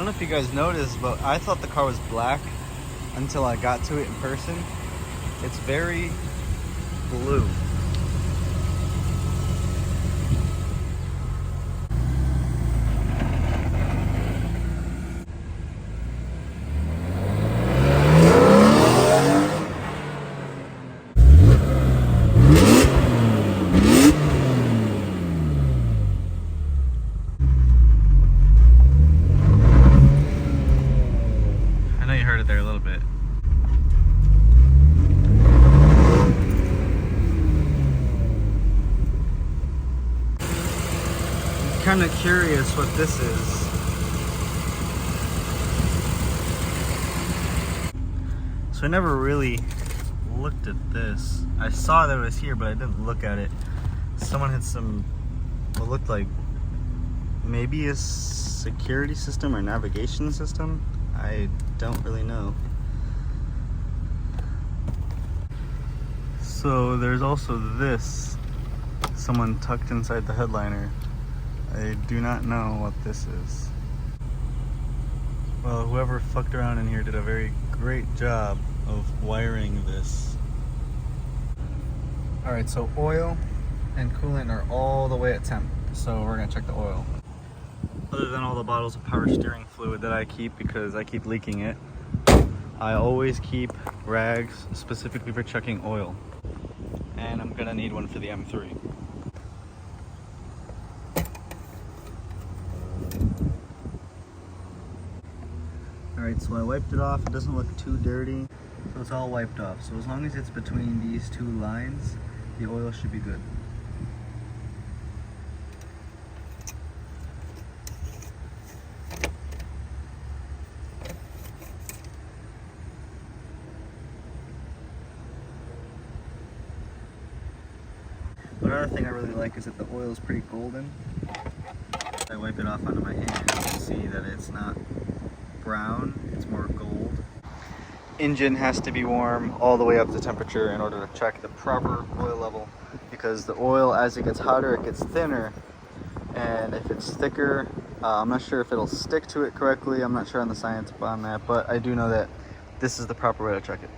don't know if you guys noticed, but I thought the car was black until I got to it in person. It's very blue. I know you heard it there a little bit. I'm kind of curious what this is. So I never really looked at this. I saw that it was here, but I didn't look at it. Someone had some, what looked like maybe a security system or navigation system. I don't really know. So there's also this, someone tucked inside the headliner. I do not know what this is. Well, whoever fucked around in here did a very great job of wiring this. Alright, so oil and coolant are all the way at temp, so we're gonna check the oil. Other than all the bottles of power steering fluid that I keep because I keep leaking it, I always keep rags specifically for checking oil. And I'm gonna need one for the M3. Alright, so I wiped it off. It doesn't look too dirty. So it's all wiped off. So as long as it's between these two lines, the oil should be good. Another thing I really like is that the oil is pretty golden. I wipe it off onto my hand, you can see that it's not brown, it's more gold. Engine has to be warm all the way up to temperature in order to check the proper oil level, because the oil, as it gets hotter, it gets thinner, and if it's thicker, I'm not sure if it'll stick to it correctly. I'm not sure on the science on that, but I do know that this is the proper way to check it.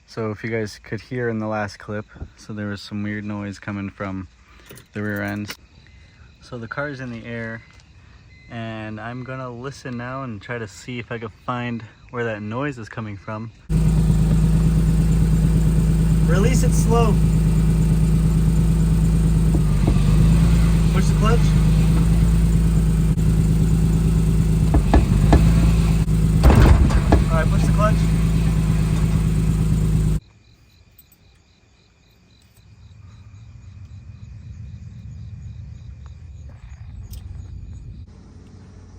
So if you guys could hear in the last clip, so there was some weird noise coming from the rear end. So the car's in the air, and I'm gonna listen now and try to see if I can find where that noise is coming from. Release it slow. Push the clutch. All right, push the clutch.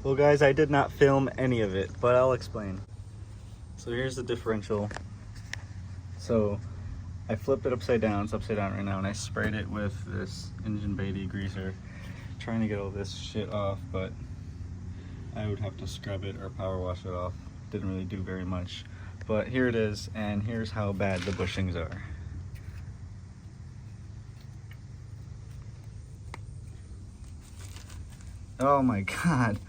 Well guys, I did not film any of it, but I'll explain. So here's the differential. So I flipped it upside down, it's upside down right now, and I sprayed it with this engine bay degreaser, trying to get all this shit off, but I would have to scrub it or power wash it off. Didn't really do very much. But here it is, and here's how bad the bushings are. Oh my god.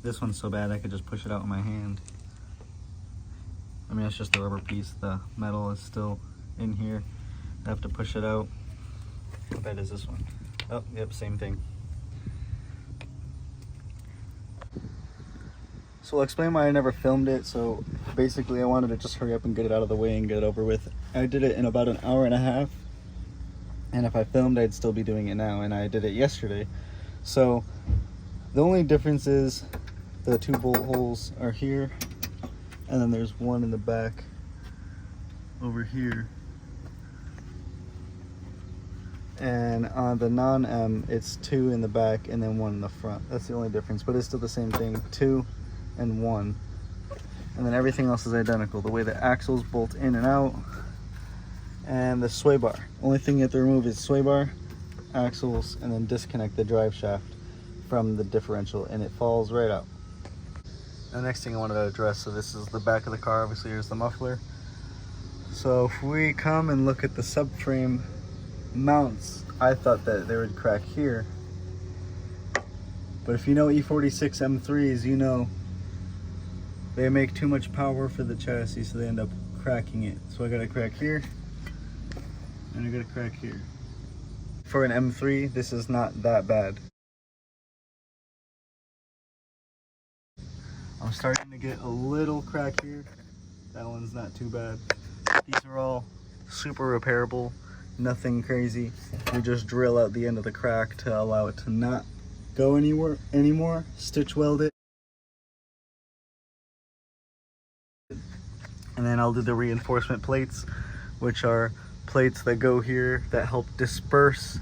This one's so bad I could just push it out with my hand. I mean, it's just a rubber piece. The metal is still in here. I have to push it out. How bad is this one? Oh, yep, same thing. So I'll explain why I never filmed it. So basically I wanted to just hurry up and get it out of the way and get it over with. I did it in about an hour and a half. And if I filmed, I'd still be doing it now. And I did it yesterday. So the only difference is the two bolt holes are here and then there's one in the back over here. And on the non-M, it's 2 in the back and then 1 in the front. That's the only difference, but it's still the same thing, 2 and 1. And then everything else is identical. The way the axles bolt in and out, and the sway bar. Only thing you have to remove is sway bar, axles, and then disconnect the drive shaft from the differential, and it falls right out. The next thing I wanted to address, so this is the back of the car. Obviously, here's the muffler. So if we come and look at the subframe mounts, I thought that they would crack here, but if you know E46 M3s, you know they make too much power for the chassis, so they end up cracking it. So I got a crack here and I got a crack here. For an M3, this is not that bad. I'm starting to get a little crack here. That one's not too bad. These are all super repairable. Nothing crazy. We just drill out the end of the crack to allow it to not go anywhere anymore. Stitch weld it. And then I'll do the reinforcement plates, which are plates that go here that help disperse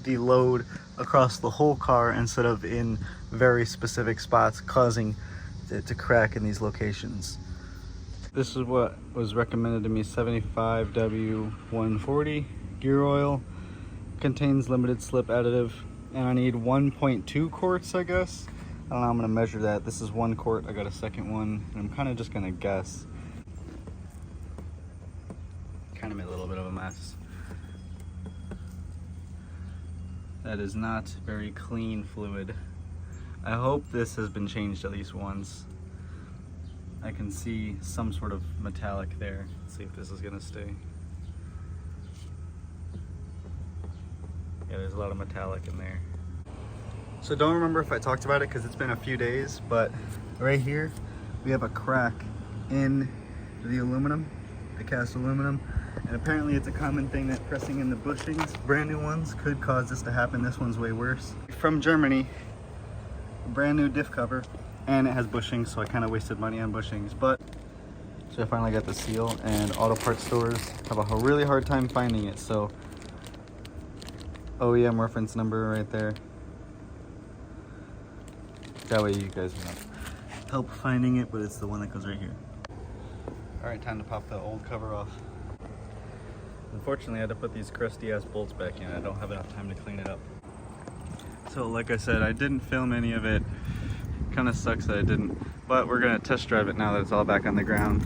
the load across the whole car instead of in very specific spots, causing it to crack in these locations. This is what was recommended to me, 75W140 gear oil, contains limited slip additive, and I need 1.2 quarts, I guess. I don't know, I'm gonna measure that. This is 1 quart, I got a second one, and I'm kind of just gonna guess. Kind of made a little bit of a mess. That is not very clean fluid. I hope this has been changed at least once. I can see some sort of metallic there. Let's see if this is gonna stay. Yeah, there's a lot of metallic in there. So don't remember if I talked about it because it's been a few days, but right here we have a crack in the aluminum, the cast aluminum, and apparently it's a common thing that pressing in the bushings, brand new ones, could cause this to happen. This one's way worse. From Germany, a brand new diff cover, and it has bushings, so I kind of wasted money on bushings, but so I finally got the seal, and auto parts stores have a really hard time finding it, so OEM reference number right there. That way you guys will help finding it, but it's the one that goes right here. All right, time to pop the old cover off. Unfortunately, I had to put these crusty ass bolts back in. I don't have enough time to clean it up. So like I said, I didn't film any of it. Kind of sucks that I didn't, but we're gonna test drive it now that it's all back on the ground.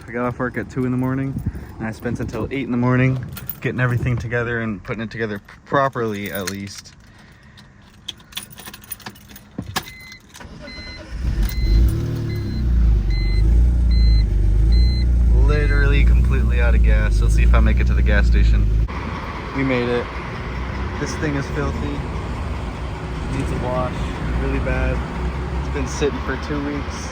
I got off work at 2 in the morning, and I spent until 8 in the morning getting everything together and putting it together properly, at least. Literally completely out of gas. Let's see if I make it to the gas station. We made it. This thing is filthy. Needs a wash really bad. It's been sitting for 2 weeks.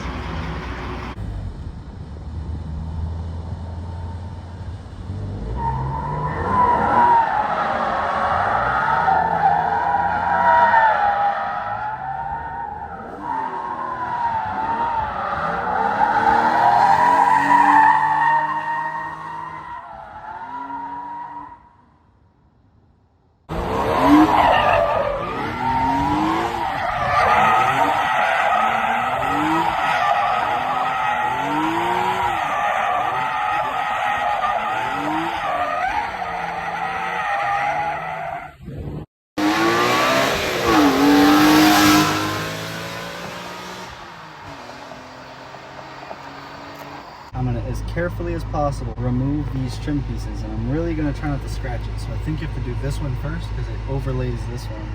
I'm gonna, as carefully as possible, remove these trim pieces, and I'm really gonna try not to scratch it. So I think you have to do this one first because it overlays this one.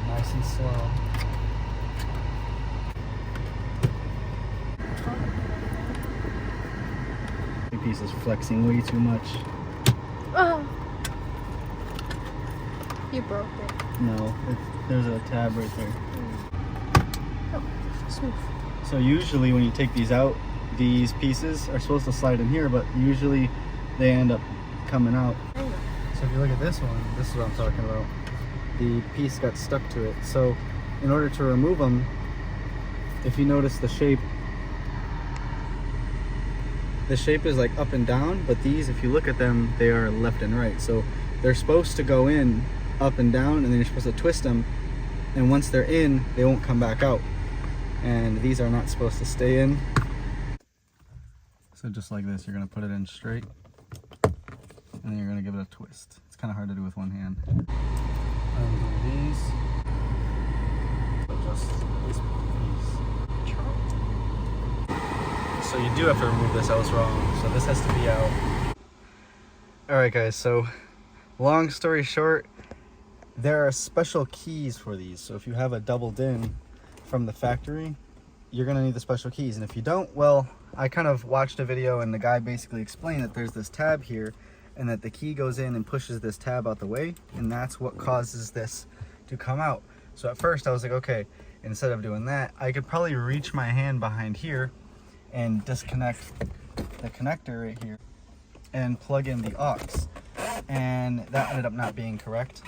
Nice and slow. The piece is flexing way too much. Oh, you broke it. No, there's a tab right there. Oh, smooth. So usually when you take these out, these pieces are supposed to slide in here, but usually they end up coming out. So if you look at this one, this is what I'm talking about. The piece got stuck to it. So in order to remove them, if you notice the shape the shape is like up and down, but these, if you look at them, they are left and right. So they're supposed to go in up and down, and then you're supposed to twist them, and once they're in, they won't come back out. And these are not supposed to stay in. So just like this, you're gonna put it in straight, and then you're gonna give it a twist. It's kind of hard to do with one hand. Undo these. Adjust this piece. So you do have to remove this, I was wrong. So this has to be out. Alright guys, so long story short, there are special keys for these. So if you have a double DIN from the factory, you're gonna need the special keys. And if you don't, well, I kind of watched a video and the guy basically explained that there's this tab here and that the key goes in and pushes this tab out the way, and that's what causes this to come out. So at first I was like, okay, instead of doing that, I could probably reach my hand behind here and disconnect the connector right here and plug in the aux, and that ended up not being correct.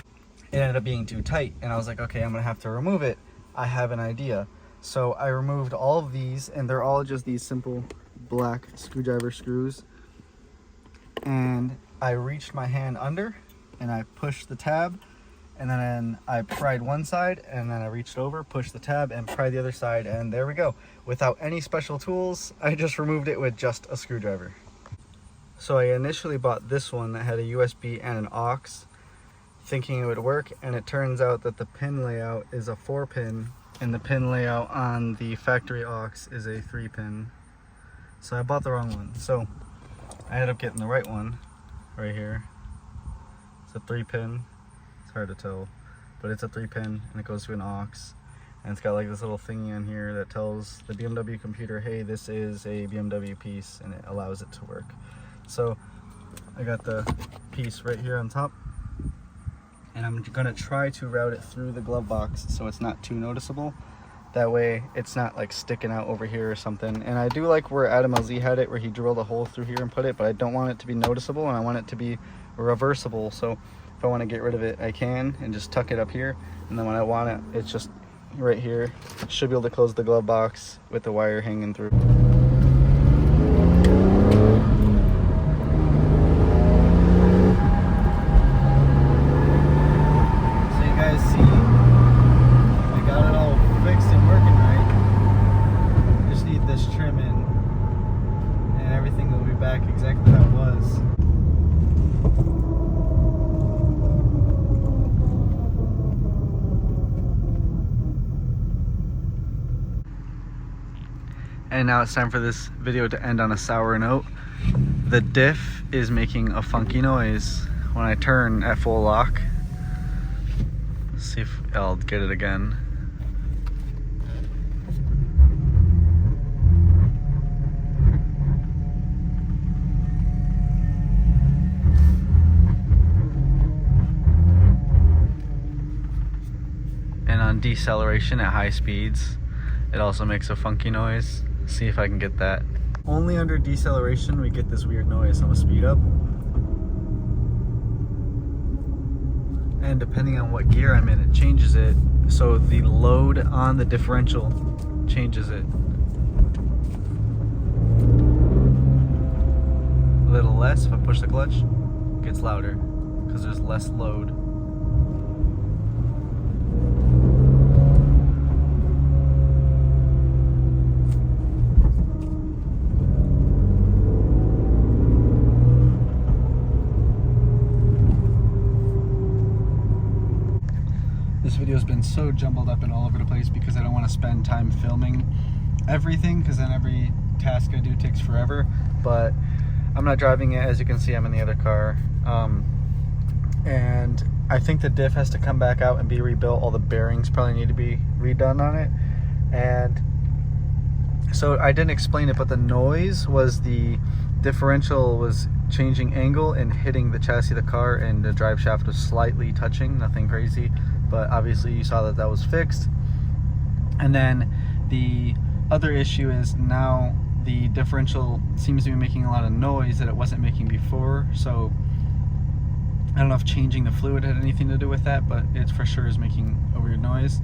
It ended up being too tight, and I was like, okay, I'm gonna have to remove it. I have an idea. So I removed all of these, and they're all just these simple black screwdriver screws, and I reached my hand under and I pushed the tab, and then I pried one side, and then I reached over, pushed the tab, and pried the other side, and there we go. Without any special tools, I just removed it with just a screwdriver. So I initially bought this one that had a USB and an aux, thinking it would work, and it turns out that the pin layout is a 4-pin, and the pin layout on the factory aux is a 3-pin. So I bought the wrong one. So I ended up getting the right one right here. It's a 3-pin. It's hard to tell, but it's a 3-pin, and it goes to an aux, and it's got like this little thingy on here that tells the BMW computer, hey, this is a BMW piece, and it allows it to work. So I got the piece right here on top, and I'm gonna try to route it through the glove box so it's not too noticeable. That way it's not like sticking out over here or something. And I do like where Adam LZ had it, where he drilled a hole through here and put it, but I don't want it to be noticeable, and I want it to be reversible. So if I want to get rid of it, I can, and just tuck it up here, and then when I want it, it's just right here. Should be able to close the glove box with the wire hanging through. Exactly how it was. And now it's time for this video to end on a sour note. The diff is making a funky noise when I turn at full lock. Let's see if I'll get it again. On deceleration at high speeds, it also makes a funky noise. See if I can get that. Only under deceleration we get this weird noise. I'm gonna speed up, and depending on what gear I'm in, it changes it. So the load on the differential changes it. A little less if I push the clutch, it gets louder because there's less load. This video's been so jumbled up and all over the place because I don't want to spend time filming everything, because then every task I do takes forever. But I'm not driving it, as you can see. I'm in the other car, and I think the diff has to come back out and be rebuilt. All the bearings probably need to be redone on it. And so I didn't explain it, but the noise was the differential was changing angle and hitting the chassis of the car, and the drive shaft was slightly touching, nothing crazy. But obviously you saw that that was fixed. And then the other issue is now the differential seems to be making a lot of noise that it wasn't making before. So I don't know if changing the fluid had anything to do with that, but it for sure is making a weird noise,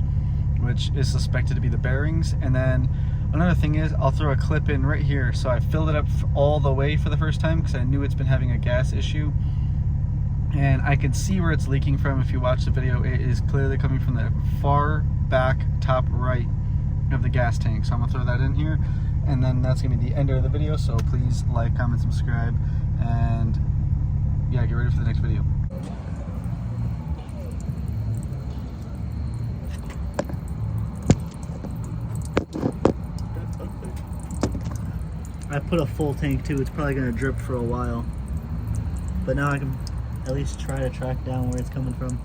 which is suspected to be the bearings. And then Another thing is, I'll throw a clip in right here. So I filled it up all the way for the first time because I knew it's been having a gas issue. And I can see where it's leaking from. If you watch the video, it is clearly coming from the far back top right of the gas tank. So I'm gonna throw that in here, and then that's gonna be the end of the video. So please like, comment, subscribe, and yeah, get ready for the next video. I put a full tank too. It's probably gonna drip for a while, but now I can at least try to track down where it's coming from.